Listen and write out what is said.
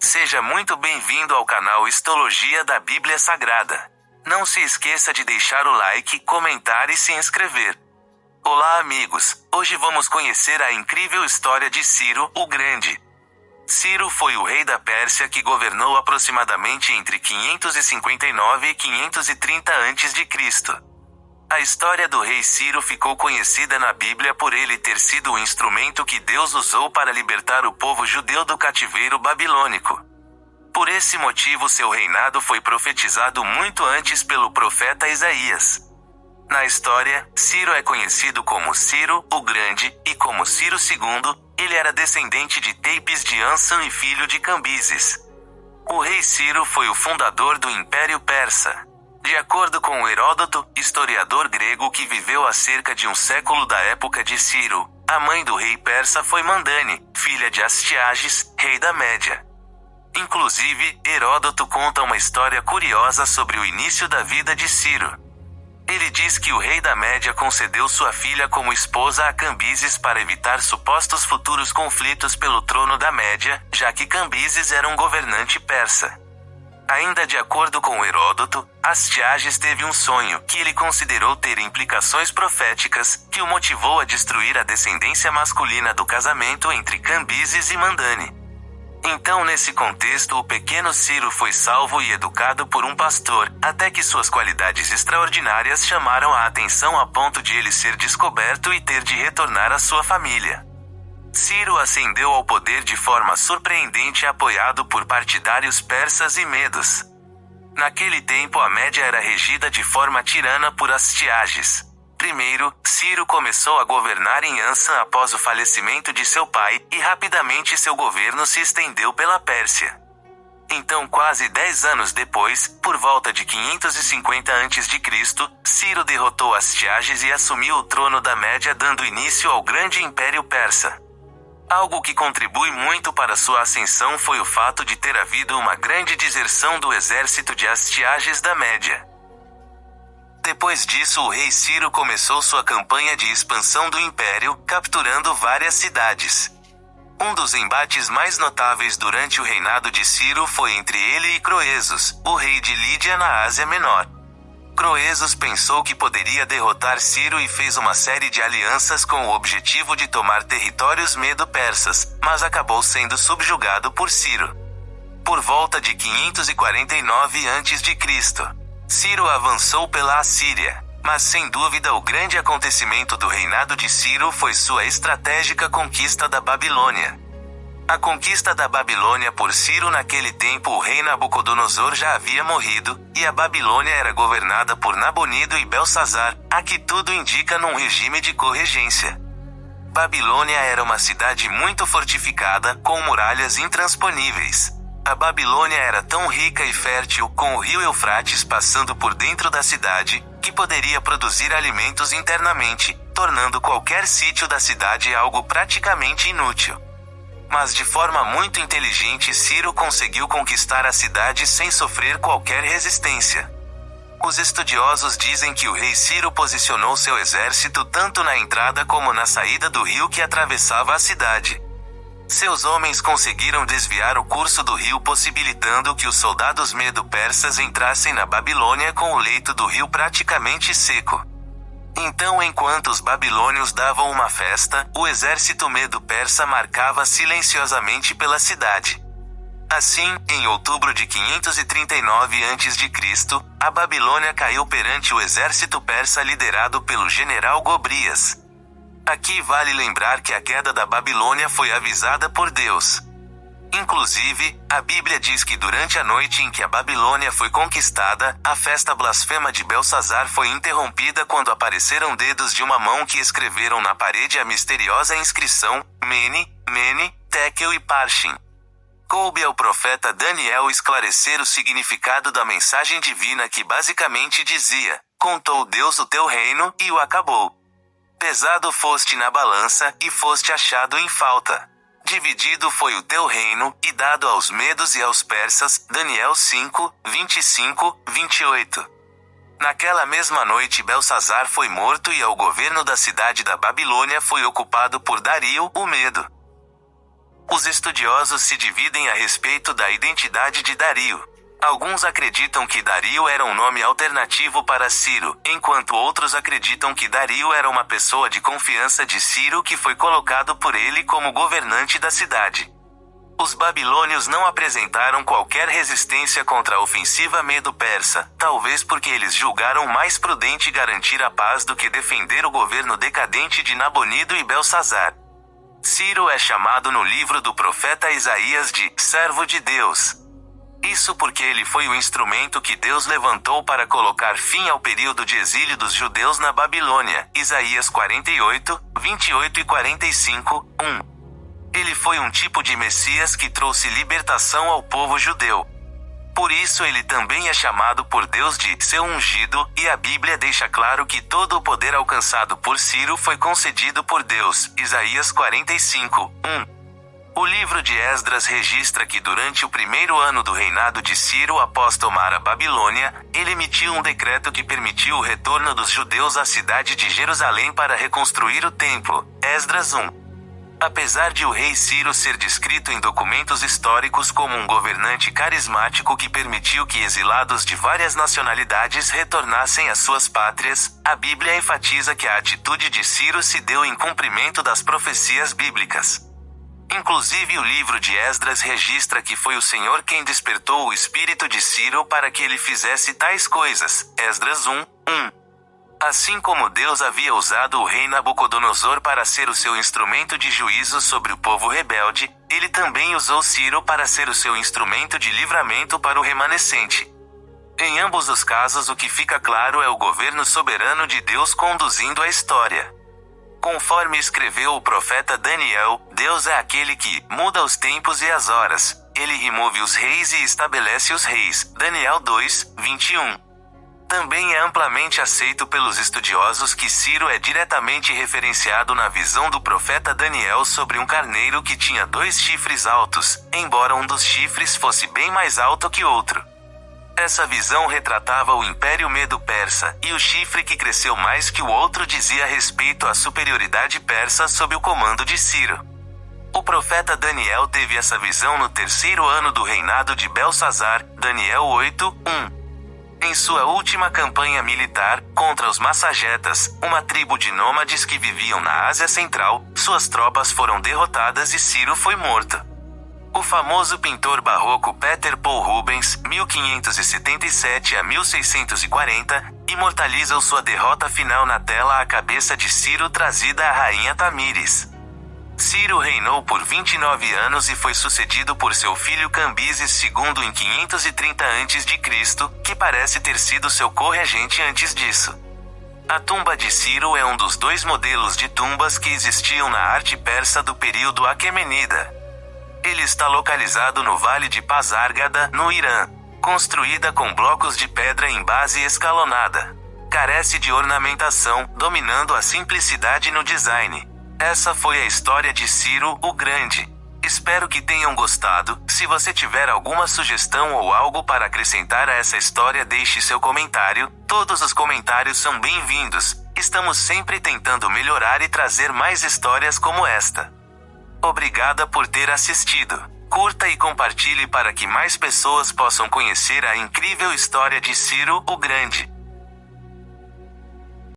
Seja muito bem-vindo ao canal Histologia da Bíblia Sagrada. Não se esqueça de deixar o like, comentar e se inscrever. Olá amigos, hoje vamos conhecer a incrível história de Ciro, o Grande. Ciro foi o rei da Pérsia que governou aproximadamente entre 559 e 530 a.C. A história do rei Ciro ficou conhecida na Bíblia por ele ter sido o instrumento que Deus usou para libertar o povo judeu do cativeiro babilônico. Por esse motivo seu reinado foi profetizado muito antes pelo profeta Isaías. Na história, Ciro é conhecido como Ciro, o Grande, e como Ciro II, ele era descendente de Teipes de Ansan e filho de Cambises. O rei Ciro foi o fundador do Império Persa. De acordo com Heródoto, historiador grego que viveu há cerca de um século da época de Ciro, a mãe do rei persa foi Mandane, filha de Astiages, rei da Média. Inclusive, Heródoto conta uma história curiosa sobre o início da vida de Ciro. Ele diz que o rei da Média concedeu sua filha como esposa a Cambises para evitar supostos futuros conflitos pelo trono da Média, já que Cambises era um governante persa. Ainda de acordo com Heródoto, Astiages teve um sonho que ele considerou ter implicações proféticas, que o motivou a destruir a descendência masculina do casamento entre Cambises e Mandane. Então nesse contexto o pequeno Ciro foi salvo e educado por um pastor, até que suas qualidades extraordinárias chamaram a atenção a ponto de ele ser descoberto e ter de retornar à sua família. Ciro ascendeu ao poder de forma surpreendente apoiado por partidários persas e medos. Naquele tempo a Média era regida de forma tirana por Astiages. Primeiro, Ciro começou a governar em Ansan após o falecimento de seu pai, e rapidamente seu governo se estendeu pela Pérsia. Então quase 10 anos depois, por volta de 550 a.C., Ciro derrotou Astiages e assumiu o trono da Média dando início ao grande Império Persa. Algo que contribui muito para sua ascensão foi o fato de ter havido uma grande deserção do exército de Astiages da Média. Depois disso o rei Ciro começou sua campanha de expansão do império, capturando várias cidades. Um dos embates mais notáveis durante o reinado de Ciro foi entre ele e Croesus, o rei de Lídia na Ásia Menor. Croesus pensou que poderia derrotar Ciro e fez uma série de alianças com o objetivo de tomar territórios medo-persas, mas acabou sendo subjugado por Ciro. Por volta de 549 a.C., Ciro avançou pela Assíria, mas sem dúvida o grande acontecimento do reinado de Ciro foi sua estratégica conquista da Babilônia. A conquista da Babilônia por Ciro. Naquele tempo o rei Nabucodonosor já havia morrido, e a Babilônia era governada por Nabonido e Belsazar, a que tudo indica num regime de corregência. Babilônia era uma cidade muito fortificada, com muralhas intransponíveis. A Babilônia era tão rica e fértil, com o rio Eufrates passando por dentro da cidade, que poderia produzir alimentos internamente, tornando qualquer sítio da cidade algo praticamente inútil. Mas de forma muito inteligente Ciro conseguiu conquistar a cidade sem sofrer qualquer resistência. Os estudiosos dizem que o rei Ciro posicionou seu exército tanto na entrada como na saída do rio que atravessava a cidade. Seus homens conseguiram desviar o curso do rio, possibilitando que os soldados medo-persas entrassem na Babilônia com o leito do rio praticamente seco. Então, enquanto os babilônios davam uma festa, o exército medo-persa marcava silenciosamente pela cidade. Assim, em outubro de 539 a.C., a Babilônia caiu perante o exército persa liderado pelo general Gobrias. Aqui vale lembrar que a queda da Babilônia foi avisada por Deus. Inclusive, a Bíblia diz que durante a noite em que a Babilônia foi conquistada, a festa blasfema de Belsazar foi interrompida quando apareceram dedos de uma mão que escreveram na parede a misteriosa inscrição, Mene, Mene, Tekel e Parshim. Coube ao profeta Daniel esclarecer o significado da mensagem divina que basicamente dizia: contou Deus o teu reino, e o acabou. Pesado foste na balança, e foste achado em falta. Dividido foi o teu reino, e dado aos medos e aos persas. Daniel 5, 25, 28. Naquela mesma noite Belsazar foi morto e o governo da cidade da Babilônia foi ocupado por Dario, o Medo. Os estudiosos se dividem a respeito da identidade de Dario. Alguns acreditam que Dario era um nome alternativo para Ciro, enquanto outros acreditam que Dario era uma pessoa de confiança de Ciro que foi colocado por ele como governante da cidade. Os babilônios não apresentaram qualquer resistência contra a ofensiva medo-persa, talvez porque eles julgaram mais prudente garantir a paz do que defender o governo decadente de Nabonido e Belsazar. Ciro é chamado no livro do profeta Isaías de servo de Deus. Isso porque ele foi o instrumento que Deus levantou para colocar fim ao período de exílio dos judeus na Babilônia. Isaías 48, 28 e 45, 1. Ele foi um tipo de Messias que trouxe libertação ao povo judeu. Por isso ele também é chamado por Deus de seu ungido, e a Bíblia deixa claro que todo o poder alcançado por Ciro foi concedido por Deus. Isaías 45, 1. O livro de Esdras registra que durante o primeiro ano do reinado de Ciro após tomar a Babilônia, ele emitiu um decreto que permitiu o retorno dos judeus à cidade de Jerusalém para reconstruir o templo. Esdras 1. Apesar de o rei Ciro ser descrito em documentos históricos como um governante carismático que permitiu que exilados de várias nacionalidades retornassem às suas pátrias, a Bíblia enfatiza que a atitude de Ciro se deu em cumprimento das profecias bíblicas. Inclusive o livro de Esdras registra que foi o Senhor quem despertou o espírito de Ciro para que ele fizesse tais coisas. Esdras 1, 1. Assim como Deus havia usado o rei Nabucodonosor para ser o seu instrumento de juízo sobre o povo rebelde, ele também usou Ciro para ser o seu instrumento de livramento para o remanescente. Em ambos os casos o que fica claro é o governo soberano de Deus conduzindo a história. Conforme escreveu o profeta Daniel, Deus é aquele que muda os tempos e as horas. Ele remove os reis e estabelece os reis. Daniel 2, 21. Também é amplamente aceito pelos estudiosos que Ciro é diretamente referenciado na visão do profeta Daniel sobre um carneiro que tinha 2 chifres altos, embora um dos chifres fosse bem mais alto que outro. Essa visão retratava o Império Medo-Persa, e o chifre que cresceu mais que o outro dizia respeito à superioridade persa sob o comando de Ciro. O profeta Daniel teve essa visão no 3º ano do reinado de Belsazar, Daniel 8, 1. Em sua última campanha militar, contra os Massagetas, uma tribo de nômades que viviam na Ásia Central, suas tropas foram derrotadas e Ciro foi morto. O famoso pintor barroco Peter Paul Rubens, 1577 a 1640, imortaliza sua derrota final na tela à cabeça de Ciro trazida à rainha Tamíris. Ciro reinou por 29 anos e foi sucedido por seu filho Cambises II em 530 a.C., que parece ter sido seu corregente antes disso. A tumba de Ciro é um dos 2 modelos de tumbas que existiam na arte persa do período Aquemenida. Ele está localizado no Vale de Pasargada, no Irã, construída com blocos de pedra em base escalonada. Carece de ornamentação, dominando a simplicidade no design. Essa foi a história de Ciro, o Grande. Espero que tenham gostado. Se você tiver alguma sugestão ou algo para acrescentar a essa história, deixe seu comentário. Todos os comentários são bem-vindos. Estamos sempre tentando melhorar e trazer mais histórias como esta. Obrigada por ter assistido. Curta e compartilhe para que mais pessoas possam conhecer a incrível história de Ciro, o Grande.